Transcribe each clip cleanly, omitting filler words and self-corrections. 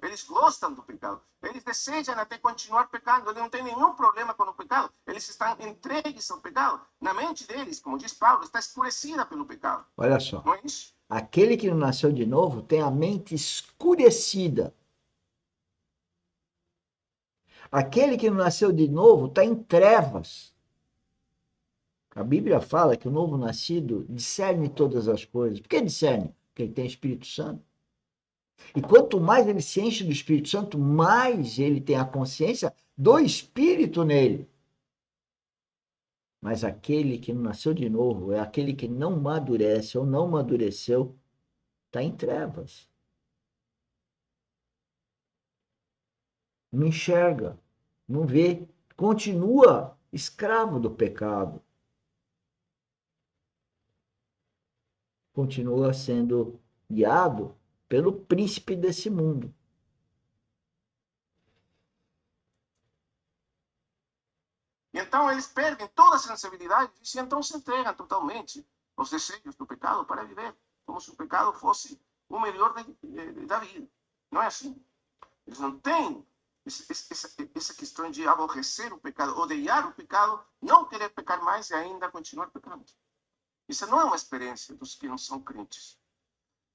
Eles gostam do pecado. Eles desejam até continuar pecando. Eles não têm nenhum problema com o pecado. Eles estão entregues ao pecado. Na mente deles, como diz Paulo, está escurecida pelo pecado. Olha só. Não é isso? Aquele que não nasceu de novo tem a mente escurecida. Aquele que não nasceu de novo está em trevas. A Bíblia fala que o novo nascido discerne todas as coisas. Por que discerne? Porque ele tem Espírito Santo. E quanto mais ele se enche do Espírito Santo, mais ele tem a consciência do Espírito nele. Mas aquele que não nasceu de novo é aquele que não amadurece ou não amadureceu, está em trevas. Não enxerga, não vê, continua escravo do pecado. Continua sendo guiado pelo príncipe desse mundo. Então eles perdem toda a sensibilidade e então se entregam totalmente aos desejos do pecado para viver como se o pecado fosse o melhor da vida. Não é assim. Eles não têm essa questão de aborrecer o pecado, odiar o pecado, não querer pecar mais e ainda continuar pecando. Isso não é uma experiência dos que não são crentes.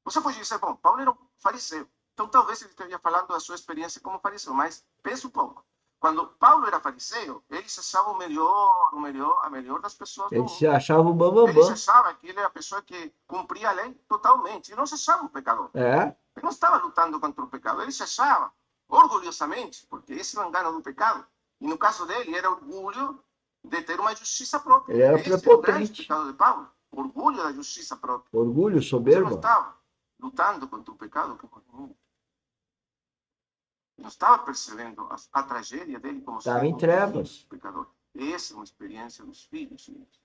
Você pode dizer, bom, Paulo era um fariseu, então talvez ele esteja falando da sua experiência como fariseu, mas pense um pouco. Quando Paulo era fariseu, ele se achava a melhor das pessoas do Ele mundo. se achava o Ele bambambam. se achava que ele era a pessoa que cumpria a lei totalmente. Ele não se achava um pecador. É, Ele não estava lutando contra o pecado. Ele se achava, orgulhosamente, porque esse é o engano do pecado. E no caso dele, era orgulho de ter uma justiça própria. ele era Esse é o grande prepotente. pecado de Paulo. Orgulho da justiça própria. Orgulho, Mas ele não soberba. estava lutando contra o pecado por nenhum. Não estava percebendo a tragédia dele como Estava em um trevas. pecador. Essa é uma experiência dos filhos de Deus.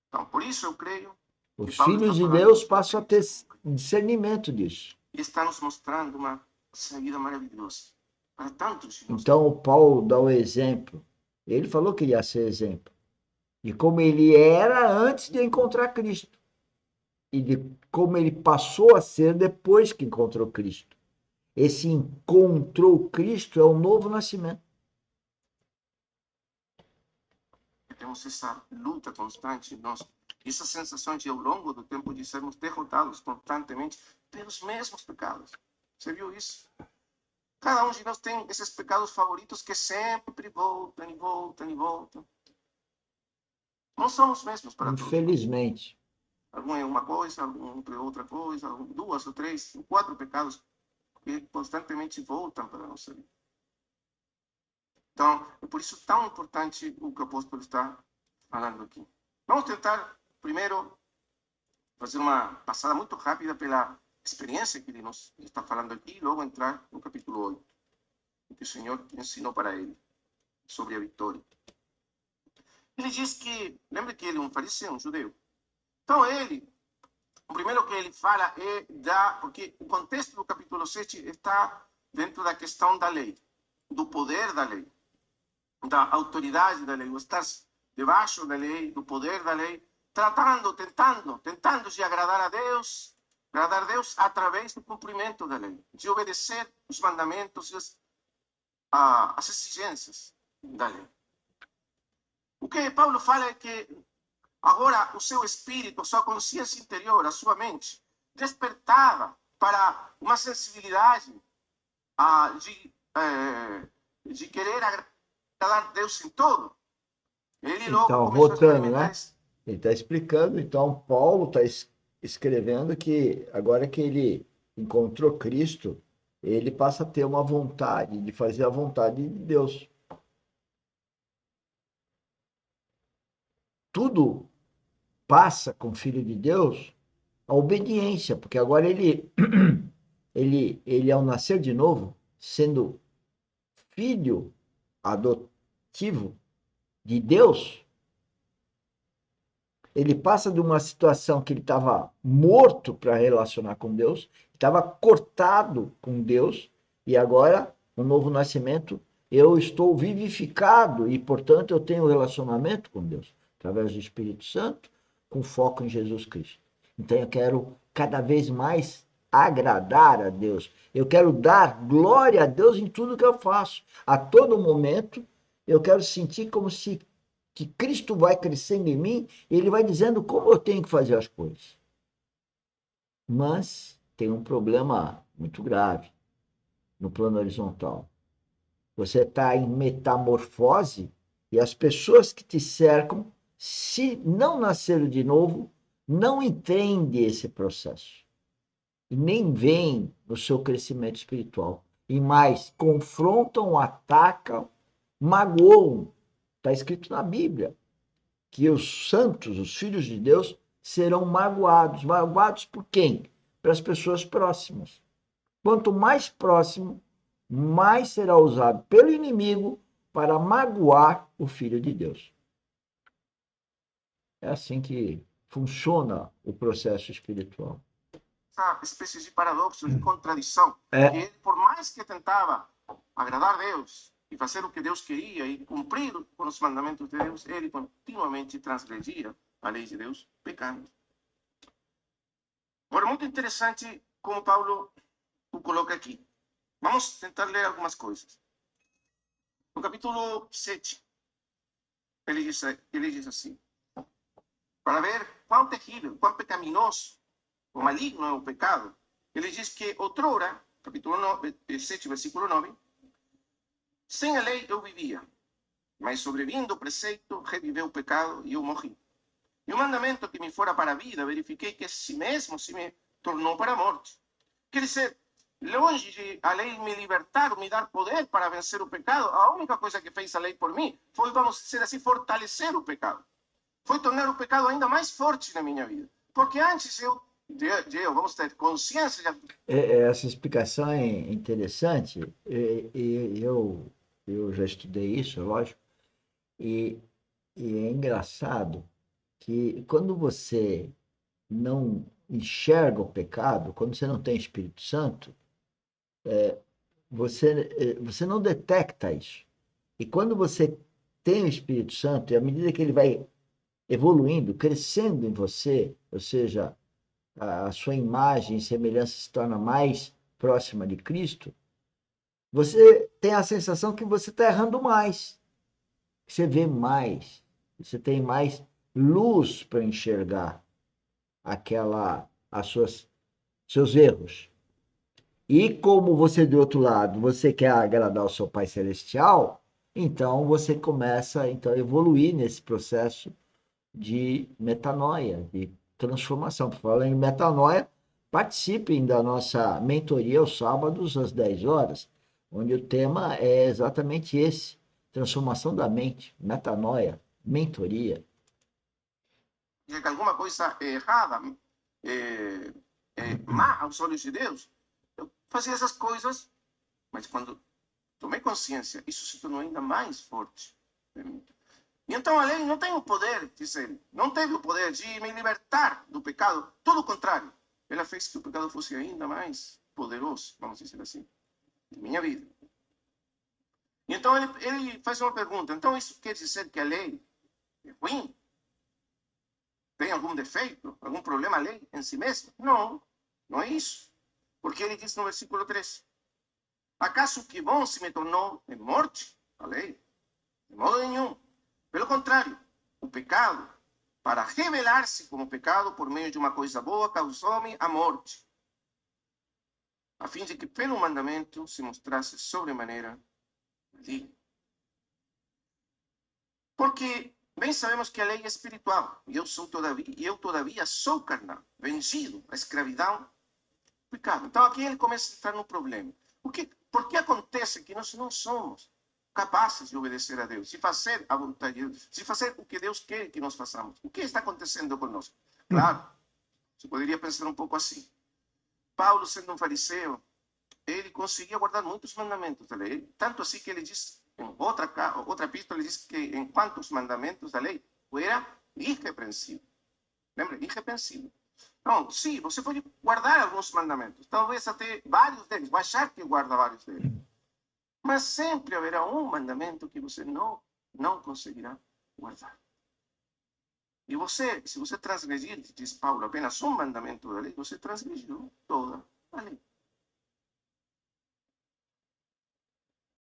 Então, por isso eu creio que Os Paulo filhos está de falando Deus de passam a ter discernimento disso. e está nos mostrando uma saída maravilhosa para tantos de nós. Então, o Paulo dá o exemplo. Ele falou que ia ser exemplo. De como ele era antes de encontrar Cristo. E de como ele passou a ser depois que encontrou Cristo. Esse encontrou Cristo é um novo nascimento. Temos essa luta constante em nós, essa sensação de, ao longo do tempo, de sermos derrotados constantemente pelos mesmos pecados. Você viu isso? Cada um de nós tem esses pecados favoritos que sempre voltam e voltam e voltam. Não são os mesmos para todos. Infelizmente. Algum é uma coisa, algum é outra coisa, duas ou três, 4 pecados que constantemente voltam para a nossa vida. Então, é por isso tão importante o que o apóstolo está falando aqui. Vamos tentar, primeiro, fazer uma passada muito rápida pela experiência que ele nos está falando aqui e logo entrar no capítulo 8, o que o Senhor ensinou para ele sobre a vitória. Ele diz que, lembre que ele é um fariseu, um judeu. Então, ele, o primeiro que ele fala é porque o contexto do capítulo 7 está dentro da questão da lei, do poder da lei, da autoridade da lei, o estar debaixo da lei, do poder da lei, tentando de agradar a Deus através do cumprimento da lei, de obedecer os mandamentos e as exigências da lei. O que Paulo fala é que agora o seu espírito, a sua consciência interior, a sua mente, despertava para uma sensibilidade de querer agradar a Deus em todo. Ele logo Então, começou a voltando, experimentar né? isso. Ele está explicando, então Paulo está escrevendo que agora que ele encontrou Cristo, ele passa a ter uma vontade de fazer a vontade de Deus. Tudo passa com o Filho de Deus a obediência, porque agora ele ao nascer de novo, sendo filho adotivo de Deus, ele passa de uma situação que ele estava morto para relacionar com Deus, estava cortado com Deus, e agora, no novo nascimento, eu estou vivificado e, portanto, eu tenho relacionamento com Deus, através do Espírito Santo, com foco em Jesus Cristo. Então, eu quero cada vez mais agradar a Deus. Eu quero dar glória a Deus em tudo que eu faço. A todo momento, eu quero sentir como se que Cristo vai crescendo em mim e ele vai dizendo como eu tenho que fazer as coisas. Mas tem um problema muito grave no plano horizontal. Você está em metamorfose e as pessoas que te cercam, se não nasceram de novo, não entendem esse processo. E nem veem no seu crescimento espiritual. E mais, confrontam, atacam, magoam. Está escrito na Bíblia que os santos, os filhos de Deus, serão magoados. Magoados por quem? Pelas pessoas próximas. Quanto mais próximo, mais será usado pelo inimigo para magoar o Filho de Deus. É assim que funciona o processo espiritual. Essa espécie de paradoxo, de contradição, que ele, por mais que tentava agradar a Deus e fazer o que Deus queria e cumprir com os mandamentos de Deus, ele continuamente transgredia a lei de Deus, pecando. Agora, muito interessante como Paulo o coloca aqui. Vamos tentar ler algumas coisas. No capítulo 7, ele diz assim, para ver quão terrível, quão pecaminoso, o maligno é o pecado. Ele diz que outrora, capítulo 7, versículo 9, sem a lei eu vivia, mas sobrevindo o preceito, reviveu o pecado e eu morri. E o mandamento que me fora para a vida, verifiquei que si mesmo se me tornou para a morte. Quer dizer, longe de a lei me libertar, me dar poder para vencer o pecado, a única coisa que fez a lei por mim foi, vamos dizer assim, fortalecer o pecado. Foi tornar o pecado ainda mais forte na minha vida. Porque antes eu vamos ter consciência. Essa explicação é interessante. Eu já estudei isso, lógico, e, e é engraçado que quando você não enxerga o pecado, quando você não tem Espírito Santo, você não detecta isso. E quando você tem o Espírito Santo, e à medida que ele vai evoluindo, crescendo em você, ou seja, a sua imagem e semelhança se torna mais próxima de Cristo, você tem a sensação que você está errando mais, que você vê mais, você tem mais luz para enxergar seus erros. E como você, do outro lado, você quer agradar o seu Pai Celestial, então você começa então, a evoluir nesse processo de metanoia, de transformação. Falando em metanoia, participem da nossa mentoria aos sábados às 10 horas, onde o tema é exatamente esse, transformação da mente, metanoia, mentoria. Que alguma coisa errada, má aos olhos de Deus, eu fazia essas coisas, mas quando tomei consciência, isso se tornou ainda mais forte. E então a lei não tem o poder, diz ele, não teve o poder de me libertar do pecado, todo o contrário. Ela fez que o pecado fosse ainda mais poderoso, vamos dizer assim, em minha vida. E então ele faz uma pergunta, então isso quer dizer que a lei é ruim? Tem algum defeito, algum problema a lei em si mesma? Não, não é isso. Porque ele diz no versículo 3, acaso que bom se me tornou em morte a lei? De modo nenhum. Pelo contrário, o pecado, para revelar-se como pecado por meio de uma coisa boa, causou-me a morte, a fim de que pelo mandamento se mostrasse sobremaneira maligno. Porque bem sabemos que a lei é espiritual, e eu todavia sou carnal, vencido à escravidão do pecado. Então aqui ele começa a entrar no problema. Por que acontece que nós não somos capazes de obedecer a Deus, de fazer a vontade de Deus, de fazer o que Deus quer que nós façamos? O que está acontecendo conosco? Claro, você poderia pensar um pouco assim. Paulo, sendo um fariseu, ele conseguia guardar muitos mandamentos da lei, tanto assim que ele diz, em outra epístola, ele diz que enquanto os mandamentos da lei era irrepreensível. Lembra? Irrepreensível. Não, sim, você pode guardar alguns mandamentos, talvez até vários deles, vai achar que guarda vários deles. Mas sempre haverá um mandamento que você não conseguirá guardar. E se você transgredir, diz Paulo, apenas um mandamento da lei, você transgrediu toda ali.